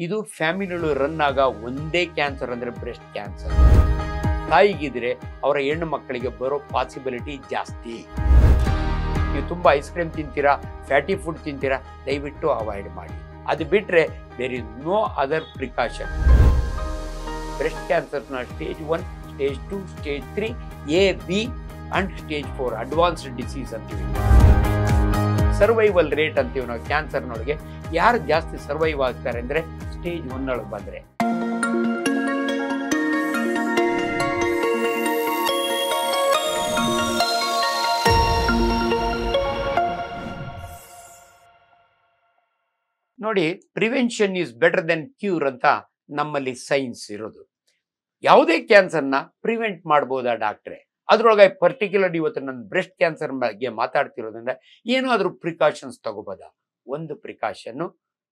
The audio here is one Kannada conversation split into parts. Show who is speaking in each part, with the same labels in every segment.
Speaker 1: ಇದು ಫ್ಯಾಮಿಲಿಗಳು ರನ್ ಆಗ ಒಂದೇ ಕ್ಯಾನ್ಸರ್ ಅಂದರೆ ಬ್ರೆಸ್ಟ್ ಕ್ಯಾನ್ಸರ್. ತಾಯಿಗಿದ್ರೆ ಅವರ ಹೆಣ್ಣು ಮಕ್ಕಳಿಗೆ ಬರೋ ಪಾಸಿಬಿಲಿಟಿ ಜಾಸ್ತಿ. ನೀವು ತುಂಬ ಐಸ್ ಕ್ರೀಮ್ ತಿಂತೀರಾ, ಫ್ಯಾಟಿ ಫುಡ್ ತಿಂತೀರಾ, ದಯವಿಟ್ಟು ಅವಾಯ್ಡ್ ಮಾಡಿ. ಅದು ಬಿಟ್ಟರೆ there is no other precaution. Breast ಕ್ಯಾನ್ಸರ್ನ stage 1, stage 2, stage 3, A, B and stage 4 advanced disease ಅಂತೀವಿ. ಸರ್ವೈವಲ್ ರೇಟ್ ಅಂತೀವಿ ನಾವು ಕ್ಯಾನ್ಸರ್ನೊಳಗೆ. ಯಾರು ಜಾಸ್ತಿ ಸರ್ವೈವ್ ಆಗ್ತಾರೆ ಅಂದರೆ ಸ್ಟೇಜ್ 1 ಒಳಗೆ ಬಂದರೆ. ನೋಡಿ, prevention is better then cure ಅಂತ ನಮ್ಮಲ್ಲಿ ಸೈನ್ಸ್ ಇರೋದು. ಯಾವುದೇ ಕ್ಯಾನ್ಸರ್ನ ಪ್ರಿವೆಂಟ್ ಮಾಡ್ಬೋದಾ ಡಾಕ್ಟ್ರೆ? ಅದ್ರೊಳಗೆ ಪರ್ಟಿಕ್ಯುಲರ್ಲಿ ಇವತ್ತು ನನ್ನ ಬ್ರೆಸ್ಟ್ ಕ್ಯಾನ್ಸರ್ ಬಗ್ಗೆ ಮಾತಾಡ್ತಿರೋದ್ರಿಂದ ಏನಾದರೂ ಪ್ರಿಕಾಷನ್ಸ್ ತಗೋಬೋದಾ? ಒಂದು ಪ್ರಿಕಾಷನ್ನು,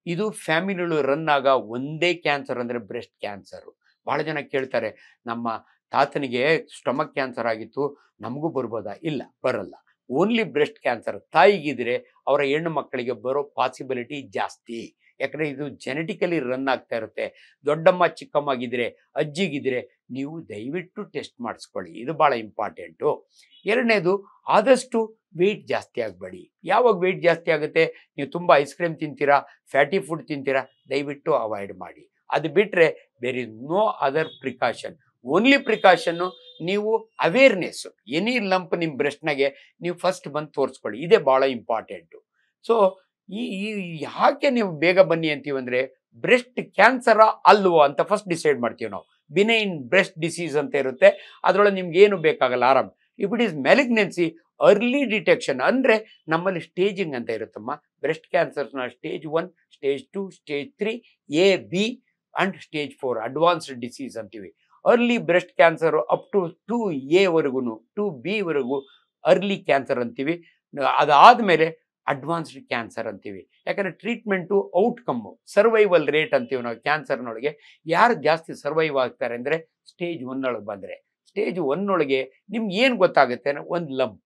Speaker 1: ಇದು ಫ್ಯಾಮಿಲಿಗಳು ರನ್ ಆಗ ಒಂದೇ ಕ್ಯಾನ್ಸರ್ ಅಂದರೆ ಬ್ರೆಸ್ಟ್ ಕ್ಯಾನ್ಸರು. ಭಾಳ ಜನ ಕೇಳ್ತಾರೆ, ನಮ್ಮ ತಾತನಿಗೆ ಸ್ಟಮಕ್ ಕ್ಯಾನ್ಸರ್ ಆಗಿತ್ತು, ನಮಗೂ ಬರ್ಬೋದಾ? ಇಲ್ಲ, ಬರಲ್ಲ. Only breast cancer. ತಾಯಿಗಿದ್ರೆ ಅವರ ಹೆಣ್ಣು ಮಕ್ಕಳಿಗೆ ಬರೋ ಪಾಸಿಬಿಲಿಟಿ ಜಾಸ್ತಿ. ಯಾಕಂದರೆ ಇದು ಜೆನೆಟಿಕಲಿ ರನ್ ಆಗ್ತಾ ಇರುತ್ತೆ. ದೊಡ್ಡಮ್ಮ ಚಿಕ್ಕಮ್ಮಗಿದ್ರೆ, ಅಜ್ಜಿಗಿದ್ರೆ ನೀವು ದಯವಿಟ್ಟು ಟೆಸ್ಟ್ ಮಾಡಿಸ್ಕೊಳ್ಳಿ. ಇದು ಭಾಳ ಇಂಪಾರ್ಟೆಂಟು. ಎರಡನೇದು, ಆದಷ್ಟು ವೆಯ್ಟ್ ಜಾಸ್ತಿ ಆಗಬೇಡಿ. ಯಾವಾಗ ವೆಯ್ಟ್ ಜಾಸ್ತಿ ಆಗುತ್ತೆ? ನೀವು ತುಂಬ ಐಸ್ ಕ್ರೀಮ್ ತಿಂತೀರಾ, ಫ್ಯಾಟಿ ಫುಡ್ ತಿಂತೀರಾ, ದಯವಿಟ್ಟು ಅವಾಯ್ಡ್ ಮಾಡಿ. ಅದು ಬಿಟ್ಟರೆ there is no other precaution. Only ಪ್ರಿಕಾಷನ್ನು ನೀವು ಅವೇರ್ನೆಸ್ಸು. ಎನಿ ಲಂಪ್ ನಿಮ್ಮ ಬ್ರೆಸ್ಟ್ನಾಗೆ ನೀವು ಫಸ್ಟ್ ಬಂದು ತೋರಿಸ್ಕೊಳ್ಳಿ. ಇದೇ ಭಾಳ ಇಂಪಾರ್ಟೆಂಟು. ಸೊ ಈ ಯಾಕೆ ನೀವು ಬೇಗ ಬನ್ನಿ ಅಂತೀವಿ ಅಂದರೆ, ಬ್ರೆಸ್ಟ್ ಕ್ಯಾನ್ಸರಾ ಅಲ್ವೋ ಅಂತ ಫಸ್ಟ್ ಡಿಸೈಡ್ ಮಾಡ್ತೀವಿ ನಾವು. ಬಿನೈನ್ ಬ್ರೆಸ್ಟ್ ಡಿಸೀಸ್ ಅಂತ ಇರುತ್ತೆ, ಅದರೊಳಗೆ ನಿಮ್ಗೆ ಏನು ಬೇಕಾಗಲ್ಲ, ಆರಾಮ್. If it is malignancy, early detection ಅಂದರೆ ನಮ್ಮಲ್ಲಿ ಸ್ಟೇಜಿಂಗ್ ಅಂತ ಇರುತ್ತಮ್ಮ. ಬ್ರೆಸ್ಟ್ ಕ್ಯಾನ್ಸರ್ಸ್ನ stage 1, stage 2, stage 3, A, B and stage 4 advanced disease ಅಂತೀವಿ. Early breast cancer up to 2A ವರೆಗೂ, 2B ವರೆಗೂ ಅರ್ಲಿ ಕ್ಯಾನ್ಸರ್ ಅಂತೀವಿ. ಅದಾದಮೇಲೆ ಅಡ್ವಾನ್ಸ್ಡ್ ಕ್ಯಾನ್ಸರ್ ಅಂತೀವಿ. ಯಾಕಂದರೆ ಟ್ರೀಟ್ಮೆಂಟು ಔಟ್ಕಮ್ಮು, ಸರ್ವೈವಲ್ ರೇಟ್ ಅಂತೀವಿ ನಾವು ಕ್ಯಾನ್ಸರ್ನೊಳಗೆ. ಯಾರು ಜಾಸ್ತಿ ಸರ್ವೈವ್ ಆಗ್ತಾರೆ ಅಂದರೆ ಸ್ಟೇಜ್ 1 ಒಳಗೆ ಬಂದರೆ. ಸ್ಟೇಜ್ 1 ಒಳಗೆ ನಿಮ್ಗೆ ಏನು ಗೊತ್ತಾಗುತ್ತೆ ಅಂದರೆ ಒಂದು ಲಂಪ್.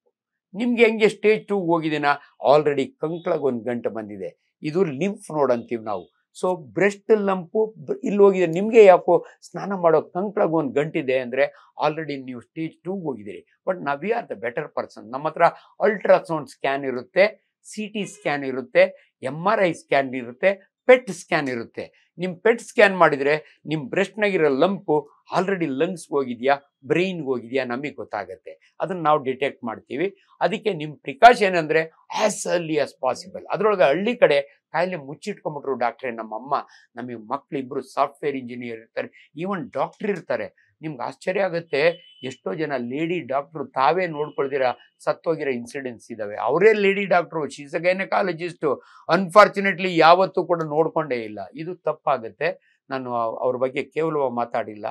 Speaker 1: ನಿಮಗೆ ಹೆಂಗೆ ಸ್ಟೇಜ್ 2 ಹೋಗಿದ್ದೀನ, ಆಲ್ರೆಡಿ ಕಂಕ್ಳಗೆ ಒಂದು ಗಂಟು ಬಂದಿದೆ. ಇದು ಲಿಂಫ್ ನೋಡ್ ಅಂತೀವಿ ನಾವು. ಸೊ ಬ್ರೆಸ್ಟ್ ಲಂಪು ಇಲ್ಲಿ ಹೋಗಿದೆ, ನಿಮಗೆ ಯಾಕೋ ಸ್ನಾನ ಮಾಡೋ ಕಂಕ್ಳಗೆ ಒಂದು ಗಂಟಿದೆ ಅಂದರೆ ಆಲ್ರೆಡಿ ನೀವು ಸ್ಟೇಜ್ 2 ಹೋಗಿದ್ದೀರಿ. But we are the better person. ನಮ್ಮ ಹತ್ರ ಅಲ್ಟ್ರಾಸೌಂಡ್ ಸ್ಕ್ಯಾನ್ ಇರುತ್ತೆ, CT ಸ್ಕ್ಯಾನ್ ಇರುತ್ತೆ, MRI ಸ್ಕ್ಯಾನ್ ಇರುತ್ತೆ, ಪೆಟ್ ಸ್ಕ್ಯಾನ್ ಇರುತ್ತೆ. ನಿಮ್ಮ ಪೆಟ್ ಸ್ಕ್ಯಾನ್ ಮಾಡಿದರೆ ನಿಮ್ಮ ಬ್ರೆಸ್ಟ್ನಾಗಿರೋ ಲಂಪು ಆಲ್ರೆಡಿ ಲಂಗ್ಸ್ಗೆ ಹೋಗಿದೆಯಾ, ಬ್ರೈನ್ಗೆ ಹೋಗಿದೆಯಾ ನಮಗೆ ಗೊತ್ತಾಗುತ್ತೆ. ಅದನ್ನು ನಾವು ಡಿಟೆಕ್ಟ್ ಮಾಡ್ತೀವಿ. ಅದಕ್ಕೆ ನಿಮ್ಮ ಪ್ರಿಕಾಷನ್ ಅಂದರೆ ಆ್ಯಸ್ ಅರ್ಲಿ ಆಸ್ ಪಾಸಿಬಲ್. ಅದರೊಳಗೆ ಹಳ್ಳಿ ಕಡೆ ಕಾಯಿಲೆ ಮುಚ್ಚಿಟ್ಕೊಂಬಿಟ್ರು ಡಾಕ್ಟ್ರೆ. ನಮ್ಮಮ್ಮ, ನಮಗೆ ಮಕ್ಕಳಿಬ್ಬರು ಸಾಫ್ಟ್ವೇರ್ ಇಂಜಿನಿಯರ್ ಇರ್ತಾರೆ, ಈವನ್ ಡಾಕ್ಟ್ರ್ ಇರ್ತಾರೆ. ನಿಮ್ಗೆ ಆಶ್ಚರ್ಯ ಆಗುತ್ತೆ, ಎಷ್ಟೋ ಜನ ಲೇಡಿ ಡಾಕ್ಟ್ರು ತಾವೇ ನೋಡ್ಕೊಳ್ದಿರ ಸತ್ತೋಗಿರೋ ಇನ್ಸಿಡೆನ್ಸ್ ಇದ್ದಾವೆ. ಅವರೇ lady doctor, she's a gynaecologist. Unfortunately ಯಾವತ್ತೂ ಕೂಡ ನೋಡ್ಕೊಂಡೇ ಇಲ್ಲ. ಇದು ತಪ್ಪಾಗುತ್ತೆ. ನಾನು ಅವ್ರ ಬಗ್ಗೆ ಕೇವಲವಾಗಿ ಮಾತಾಡಿಲ್ಲ.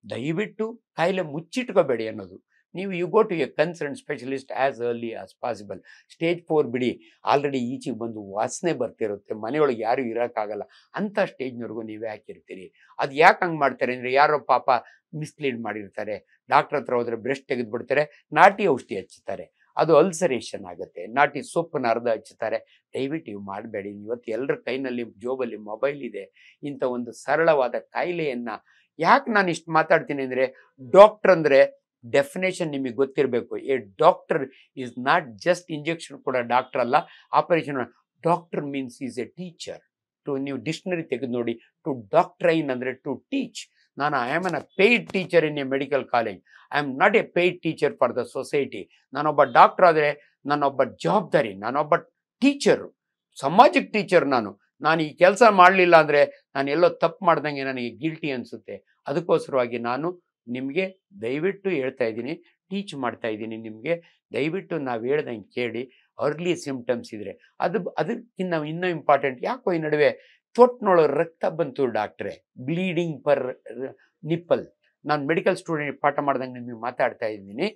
Speaker 1: ದಯವಿಟ್ಟು ಕಾಯಿಲೆ ಮುಚ್ಚಿಟ್ಕೋಬೇಡಿ ಅನ್ನೋದು. ನೀವು you go to a concern specialist as early as possible. Stage 4 ಬಿಡಿ, ಆಲ್ರೆಡಿ ಈಚೆಗೆ ಬಂದು ವಾಸನೆ ಬರ್ತಿರುತ್ತೆ, ಮನೆಯೊಳಗೆ ಯಾರೂ ಇರೋಕ್ಕಾಗಲ್ಲ. ಅಂಥ ಸ್ಟೇಜ್ನವರೆಗೂ ನೀವೇ ಹಾಕಿರ್ತೀರಿ. ಅದು ಯಾಕೆ ಹಂಗೆ ಮಾಡ್ತಾರೆ ಅಂದರೆ, ಯಾರೋ ಪಾಪ ಮಿಸ್ಲೀಡ್ ಮಾಡಿರ್ತಾರೆ. ಡಾಕ್ಟ್ರ್ ಹತ್ರ ಹೋದರೆ ಬ್ರೆಸ್ಟ್ ತೆಗೆದುಬಿಡ್ತಾರೆ, ನಾಟಿ ಔಷಧಿ ಹಚ್ಚುತ್ತಾರೆ, ಅದು ಅಲ್ಸರೇಷನ್ ಆಗುತ್ತೆ. ನಾಟಿ ಸೊಪ್ಪನ್ನ ಅರ್ಧ ಹಚ್ಚುತ್ತಾರೆ. ದಯವಿಟ್ಟು ಇವು ಮಾಡಬೇಡಿ. ಇವತ್ತು ಎಲ್ಲರ ಕೈನಲ್ಲಿ ಜೋಬಲ್ಲಿ ಮೊಬೈಲ್ ಇದೆ. ಇಂಥ ಒಂದು ಸರಳವಾದ ಕಾಯಿಲೆಯನ್ನು ಯಾಕೆ ನಾನು ಇಷ್ಟು ಮಾತಾಡ್ತೀನಿ ಅಂದರೆ, ಡಾಕ್ಟ್ರ್ ಅಂದರೆ ಡೆಫಿನೇಷನ್ ನಿಮಗೆ ಗೊತ್ತಿರಬೇಕು. A doctor is not just injection ಕೂಡ ಡಾಕ್ಟರ್ ಅಲ್ಲ, operation. Doctor means is a teacher. ನೀವು ಡಿಕ್ಷನರಿ ತೆಗೆದು ನೋಡಿ, ಟು ಡಾಕ್ಟ್ರೈನ್ ಅಂದರೆ to teach. I am a paid teacher in a medical college. I am not a paid teacher for the society. ನಾನೊಬ್ಬ ಡಾಕ್ಟರ್ ಆದರೆ ನಾನೊಬ್ಬ ಜವಾಬ್ದಾರಿ, ನಾನೊಬ್ಬ ಟೀಚರು, ಸಮಾಜಕ್ಕೆ ಟೀಚರ್. ನಾನು ಈ ಕೆಲಸ ಮಾಡಲಿಲ್ಲ ಅಂದರೆ ನಾನು ಎಲ್ಲೋ ತಪ್ಪು ಮಾಡ್ದಂಗೆ ನನಗೆ ಗಿಲ್ಟಿ ಅನಿಸುತ್ತೆ. ಅದಕ್ಕೋಸ್ಕರವಾಗಿ ನಾನು ನಿಮಗೆ ದಯವಿಟ್ಟು ಹೇಳ್ತಾ ಇದ್ದೀನಿ, ಟೀಚ್ ಮಾಡ್ತಾ ಇದ್ದೀನಿ ನಿಮಗೆ. ದಯವಿಟ್ಟು ನಾವು ಹೇಳ್ದಂಗೆ ಕೇಳಿ. ಅರ್ಲಿ ಸಿಂಪ್ಟಮ್ಸ್ ಇದ್ದರೆ ಅದಕ್ಕಿಂತ ಇನ್ನೂ ಇಂಪಾರ್ಟೆಂಟ್, ಯಾಕೋ ಈ ನಡುವೆ ತೊಟ್ಟಿನೊಳಗೆ ರಕ್ತ ಬಂತು ಡಾಕ್ಟ್ರೆ, ಬ್ಲೀಡಿಂಗ್ ಪರ್ ನಿಪ್ಪಲ್. ನಾನು ಮೆಡಿಕಲ್ ಸ್ಟೂಡೆಂಟ್ ಪಾಠ ಮಾಡ್ದಂಗೆ ನಿಮಗೆ ಮಾತಾಡ್ತಾ ಇದ್ದೀನಿ.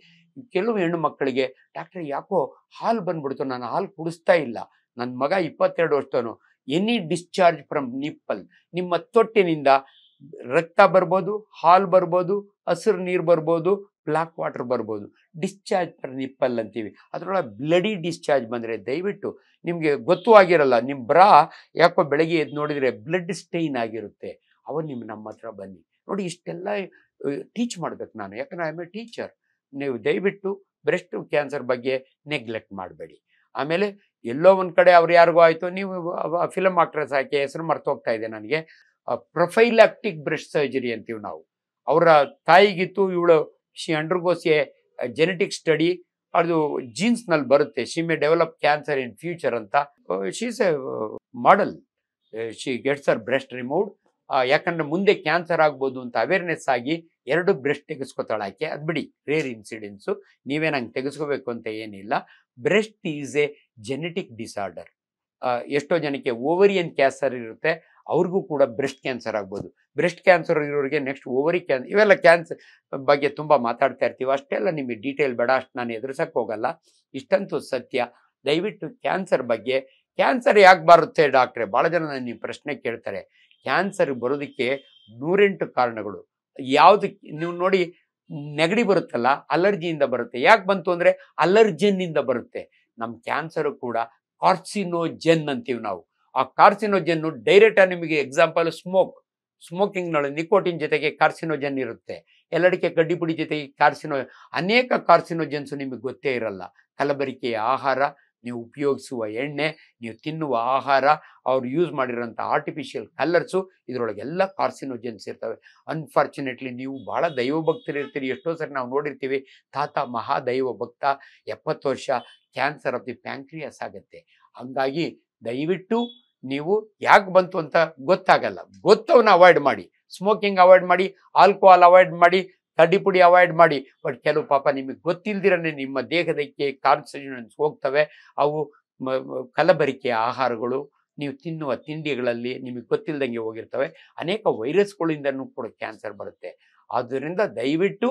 Speaker 1: ಕೆಲವು ಹೆಣ್ಣು ಮಕ್ಕಳಿಗೆ, ಡಾಕ್ಟ್ರೆ ಯಾಕೋ ಹಾಲು ಬಂದ್ಬಿಡ್ತು, ನಾನು ಹಾಲು ಕುಡಿಸ್ತಾ ಇಲ್ಲ, ನನ್ನ ಮಗ 22 ವರ್ಷದವನು. ಎನಿ ಡಿಸ್ಚಾರ್ಜ್ ಫ್ರಮ್ ನಿಪ್ಪಲ್, ನಿಮ್ಮ ತೊಟ್ಟಿನಿಂದ ರಕ್ತ ಬರ್ಬೋದು, ಹಾಲು ಬರ್ಬೋದು, ಹಸಿರು ನೀರು ಬರ್ಬೋದು, ಬ್ಲ್ಯಾಕ್ ವಾಟರ್ ಬರ್ಬೋದು. ಡಿಸ್ಚಾರ್ಜ್ ಪರ್ ನಿಪ್ಪಲ್ ಅಂತೀವಿ. ಅದರೊಳಗೆ ಬ್ಲಡಿ ಡಿಸ್ಚಾರ್ಜ್ ಬಂದರೆ ದಯವಿಟ್ಟು ನಿಮಗೆ ಗೊತ್ತೂ ಆಗಿರಲ್ಲ, ನಿಮ್ಮ ಬ್ರಾ ಯಾಕೋ ಬೆಳಗ್ಗೆ ಎದ್ದು ನೋಡಿದರೆ ಬ್ಲಡ್ ಸ್ಟೈನ್ ಆಗಿರುತ್ತೆ, ಅವ ನಮ್ಮ ಹತ್ರ ಬನ್ನಿ. ನೋಡಿ, ಇಷ್ಟೆಲ್ಲ ಟೀಚ್ ಮಾಡ್ಬೇಕು ನಾನು, ಯಾಕಂದರೆ ಐ ಆಮ್ ಎ ಟೀಚರ್. ನೀವು ದಯವಿಟ್ಟು ಬ್ರೆಸ್ಟ್ ಕ್ಯಾನ್ಸರ್ ಬಗ್ಗೆ ನೆಗ್ಲೆಕ್ಟ್ ಮಾಡಬೇಡಿ. ಆಮೇಲೆ ಎಲ್ಲೋ ಒಂದು ಕಡೆ ಅವ್ರು ಯಾರಿಗೋ ಆಯಿತು, ನೀವು ಫಿಲಮ್ ಆಕ್ಟ್ರೆಸ್ ಆಕೆ ಹೆಸರು ಮರ್ತೋಗ್ತಾ ಇದೆ ನನಗೆ, ಪ್ರೊಫೈಲಾಕ್ಟಿಕ್ ಬ್ರೆಸ್ಟ್ ಸರ್ಜರಿ ಅಂತೀವಿ ನಾವು. ಅವರ ತಾಯಿಗಿತ್ತು, ಇವಳು she undergoes a genetic study, ಅದು ಜೀನ್ಸ್ನಲ್ಲಿ ಬರುತ್ತೆ, she may develop cancer in future ಅಂತ. She is a model, she gets her breast removed. ಯಾಕಂದರೆ ಮುಂದೆ ಕ್ಯಾನ್ಸರ್ ಆಗ್ಬೋದು ಅಂತ ಅವೇರ್ನೆಸ್ ಆಗಿ 2 ಬ್ರೆಸ್ಟ್ ತೆಗೆಸ್ಕೊತಾಳೆ ಆಕೆ. ಅದು ಬಿಡಿ, ರೇರ್ ಇನ್ಸಿಡೆನ್ಸು, ನೀವೇ ನಂಗೆ ತೆಗೆಸ್ಕೋಬೇಕು ಅಂತ ಏನಿಲ್ಲ. Breast is A genetic disorder. ಎಷ್ಟೋ ಜನಕ್ಕೆ ಓವರಿಯನ್ ಕ್ಯಾನ್ಸರ್ ಇರುತ್ತೆ, ಅವ್ರಿಗೂ ಕೂಡ ಬ್ರೆಸ್ಟ್ ಕ್ಯಾನ್ಸರ್ ಆಗ್ಬೋದು. ಬ್ರೆಸ್ಟ್ ಕ್ಯಾನ್ಸರ್ ಇರೋರಿಗೆ ನೆಕ್ಸ್ಟ್ ಓವರಿ ಕ್ಯಾನ್ಸರ್, ಇವೆಲ್ಲ ಕ್ಯಾನ್ಸರ್ ಬಗ್ಗೆ ತುಂಬ ಮಾತಾಡ್ತಾ ಇರ್ತೀವಿ. ಅಷ್ಟೆಲ್ಲ ನಿಮಗೆ ಡೀಟೇಲ್ ಬೇಡ, ಅಷ್ಟು ನಾನು ಎದುರಿಸಕ್ಕೆ ಹೋಗಲ್ಲ. ಇಷ್ಟಂತೂ ಸತ್ಯ. ದಯವಿಟ್ಟು ಕ್ಯಾನ್ಸರ್ ಬಗ್ಗೆ, ಕ್ಯಾನ್ಸರ್ ಯಾಕೆ ಬರುತ್ತೆ ಡಾಕ್ಟ್ರೆ, ಭಾಳ ಜನ ನನ್ನ ಪ್ರಶ್ನೆ ಕೇಳ್ತಾರೆ. ಕ್ಯಾನ್ಸರ್ ಬರೋದಕ್ಕೆ 108 ಕಾರಣಗಳು. ಯಾವುದಕ್ಕೆ ನೀವು ನೋಡಿ, ನೆಗಡಿ ಬರುತ್ತಲ್ಲ, ಅಲರ್ಜಿಯಿಂದ ಬರುತ್ತೆ. ಯಾಕೆ ಬಂತು ಅಂದರೆ ಅಲರ್ಜನ್ನಿಂದ ಬರುತ್ತೆ. ನಮ್ಮ ಕ್ಯಾನ್ಸರು ಕೂಡ ಕಾರ್ಸಿನೋಜೆನ್ ಅಂತೀವಿ ನಾವು. ಆ ಕಾರ್ಸಿನೋಜೆನ್ನು ಡೈರೆಕ್ಟಾಗಿ ನಿಮಗೆ ಎಕ್ಸಾಂಪಲ್ ಸ್ಮೋಕಿಂಗ್ನಲ್ಲಿ ನಿಕೋಟಿನ್ ಜೊತೆಗೆ ಕಾರ್ಸಿನೋಜೆನ್ ಇರುತ್ತೆ, ಎಲ್ಲಡಿಕೆ ಕಡ್ಡಿಪುಡಿ ಜೊತೆಗೆ ಅನೇಕ ಕಾರ್ಸಿನೋಜೆನ್ಸು ನಿಮಗೆ ಗೊತ್ತೇ ಇರಲ್ಲ. ಕಲಬೆರಕೆಯ ಆಹಾರ, ನೀವು ಉಪಯೋಗಿಸುವ ಎಣ್ಣೆ, ನೀವು ತಿನ್ನುವ ಆಹಾರ, ಅವ್ರು ಯೂಸ್ ಮಾಡಿರೋಂಥ ಆರ್ಟಿಫಿಷಿಯಲ್ ಕಲರ್ಸು, ಇದರೊಳಗೆಲ್ಲ ಕಾರ್ಸಿನೋಜೆನ್ಸ್ ಇರ್ತವೆ. ಅನ್ಫಾರ್ಚುನೇಟ್ಲಿ ನೀವು ಭಾಳ ದೈವಭಕ್ತರಿರ್ತೀರಿ. ಎಷ್ಟೋ ಸರಿ ನಾವು ನೋಡಿರ್ತೀವಿ, ತಾತ ಮಹಾದೈವ ಭಕ್ತ, 70 ವರ್ಷ ಕ್ಯಾನ್ಸರ್ ಆಫ್ ದಿ ಪ್ಯಾಂಕ್ರಿಯಾಸ್ ಆಗುತ್ತೆ. ಹಂಗಾಗಿ ದಯವಿಟ್ಟು ನೀವು ಯಾಕೆ ಬಂತು ಅಂತ ಗೊತ್ತಾಗಲ್ಲ, ಗೊತ್ತವನ್ನ ಅವಾಯ್ಡ್ ಮಾಡಿ. ಸ್ಮೋಕಿಂಗ್ ಅವಾಯ್ಡ್ ಮಾಡಿ, ಆಲ್ಕೋಹಾಲ್ ಅವಾಯ್ಡ್ ಮಾಡಿ, ಕಡ್ಡಿಪುಡಿ ಅವಾಯ್ಡ್ ಮಾಡಿ. ಬಟ್ ಕೆಲವು ಪಾಪ ನಿಮಗೆ ಗೊತ್ತಿಲ್ದಿರನೇ ನಿಮ್ಮ ದೇಹದಕ್ಕೆ ಕಾನ್ಸಂಟ್ರೇಷನ್ಸ್ ಹೋಗ್ತವೆ. ಅವು ಕಲಬೆರಕೆಯ ಆಹಾರಗಳು, ನೀವು ತಿನ್ನುವ ತಿಂಡಿಗಳಲ್ಲಿ ನಿಮಗೆ ಗೊತ್ತಿಲ್ಲದಂಗೆ ಹೋಗಿರ್ತವೆ. ಅನೇಕ ವೈರಸ್ಗಳಿಂದನೂ ಕೂಡ ಕ್ಯಾನ್ಸರ್ ಬರುತ್ತೆ. ಆದ್ದರಿಂದ ದಯವಿಟ್ಟು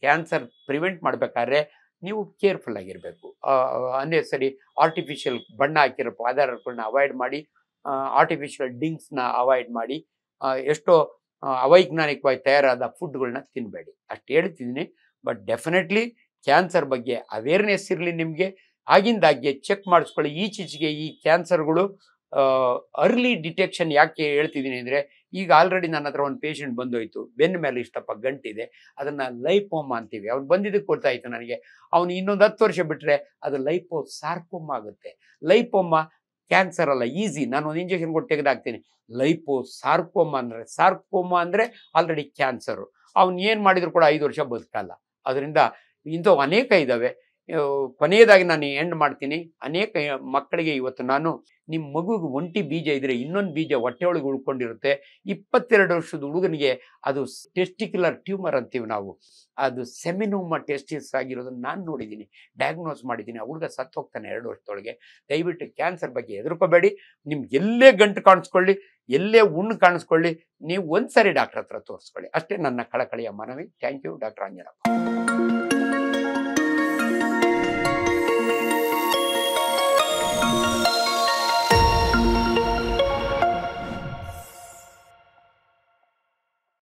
Speaker 1: ಕ್ಯಾನ್ಸರ್ ಪ್ರಿವೆಂಟ್ ಮಾಡಬೇಕಾದ್ರೆ ನೀವು ಕೇರ್ಫುಲ್ ಆಗಿರಬೇಕು. ಅನ್ನೆಸರಿ ಆರ್ಟಿಫಿಷಿಯಲ್ ಬಣ್ಣ ಹಾಕಿರೋ ಪದಾರ್ಥಗಳನ್ನ ಅವಾಯ್ಡ್ ಮಾಡಿ, ಆರ್ಟಿಫಿಷಿಯಲ್ ಡ್ರಿಂಕ್ಸ್ನ ಅವಾಯ್ಡ್ ಮಾಡಿ, ಎಷ್ಟೋ ಅವೈಜ್ಞಾನಿಕವಾಗಿ ತಯಾರಾದ ಫುಡ್ಗಳನ್ನ ತಿನ್ನಬೇಡಿ, ಅಷ್ಟು ಹೇಳ್ತಿದ್ದೀನಿ. ಬಟ್ ಡೆಫಿನೆಟ್ಲಿ ಕ್ಯಾನ್ಸರ್ ಬಗ್ಗೆ ಅವೇರ್ನೆಸ್ ಇರಲಿ ನಿಮಗೆ. ಆಗಿಂದಾಗೆ ಚೆಕ್ ಮಾಡಿಸ್ಕೊಳ್ಳಿ. ಈಚೀಚೆಗೆ ಈ ಕ್ಯಾನ್ಸರ್ಗಳು ಅರ್ಲಿ ಡಿಟೆಕ್ಷನ್ ಯಾಕೆ ಹೇಳ್ತಿದ್ದೀನಿ ಅಂದರೆ, ಈಗ ಆಲ್ರೆಡಿ ನನ್ನ ಹತ್ರ ಒಂದು ಪೇಷಂಟ್ ಬಂದೋಯ್ತು, ಬೆನ್ನ ಮೇಲೆ ಇಷ್ಟಪ್ಪ ಗಂಟಿದೆ, ಅದನ್ನು ಲೈಪೋಮಾ ಅಂತೀವಿ. ಅವ್ನು ಬಂದಿದ್ದಕ್ಕೆ ಗೊತ್ತಾಯಿತು ನನಗೆ, ಅವನು ಇನ್ನೊಂದು 10 ವರ್ಷ ಬಿಟ್ಟರೆ ಅದು ಲೈಪೋಸಾರ್ಕೋಮಾ ಆಗುತ್ತೆ. ಲೈಪೋಮಾ ಕ್ಯಾನ್ಸರ್ ಅಲ್ಲ, ಈಸಿ, ನಾನು ಒಂದು ಇಂಜೆಕ್ಷನ್ ಕೊಟ್ಟು ತೆಗೆದಾಕ್ತೀನಿ. ಲೈಪೋಸಾರ್ಕೋಮಾ ಅಂದರೆ ಆಲ್ರೆಡಿ ಕ್ಯಾನ್ಸರು. ಅವ್ನು ಏನು ಮಾಡಿದ್ರು ಕೂಡ 5 ವರ್ಷ ಬದುಕಲ್ಲ. ಅದರಿಂದ ಇಂಥವು ಅನೇಕ ಇದ್ದಾವೆ. ಕೊನೆಯದಾಗಿ ನಾನು ಎಂಡ್ ಮಾಡ್ತೀನಿ. ಅನೇಕ ಮಕ್ಕಳಿಗೆ ಇವತ್ತು ನಾನು, ನಿಮ್ಮ ಮಗುಗೆ ಒಂಟಿ ಬೀಜ ಇದ್ದರೆ ಇನ್ನೊಂದು ಬೀಜ ಹೊಟ್ಟೆಯೊಳಗೆ ಉಳ್ಕೊಂಡಿರುತ್ತೆ. 22 ವರ್ಷದ ಹುಡುಗನಿಗೆ ಅದು ಟೆಸ್ಟಿಕ್ಯುಲರ್ ಟ್ಯೂಮರ್ ಅಂತೀವಿ ನಾವು, ಅದು ಸೆಮಿನೋಮಾ ಟೆಸ್ಟಿಸ್ ಆಗಿರೋದನ್ನು ನಾನು ನೋಡಿದ್ದೀನಿ, ಡಯಾಗ್ನೋಸ್ ಮಾಡಿದ್ದೀನಿ. ಆ ಹುಡುಗ ಸತ್ತೋಗ್ತಾನೆ 2 ವರ್ಷದೊಳಗೆ. ದಯವಿಟ್ಟು ಕ್ಯಾನ್ಸರ್ ಬಗ್ಗೆ ಹೆದರ್ಕೋಬೇಡಿ. ನಿಮ್ಗೆ ಎಲ್ಲೇ ಗಂಟು ಕಾಣಿಸ್ಕೊಳ್ಳಿ, ಎಲ್ಲೇ ಹುಣ್ಣು ಕಾಣಿಸ್ಕೊಳ್ಳಿ, ನೀವು ಒಂದ್ಸರಿ ಡಾಕ್ಟರ್ ಹತ್ರ ತೋರಿಸ್ಕೊಳ್ಳಿ. ಅಷ್ಟೇ ನನ್ನ ಕಳಕಳಿಯ ಮನವಿ. Thank you, doctor Anjanappa.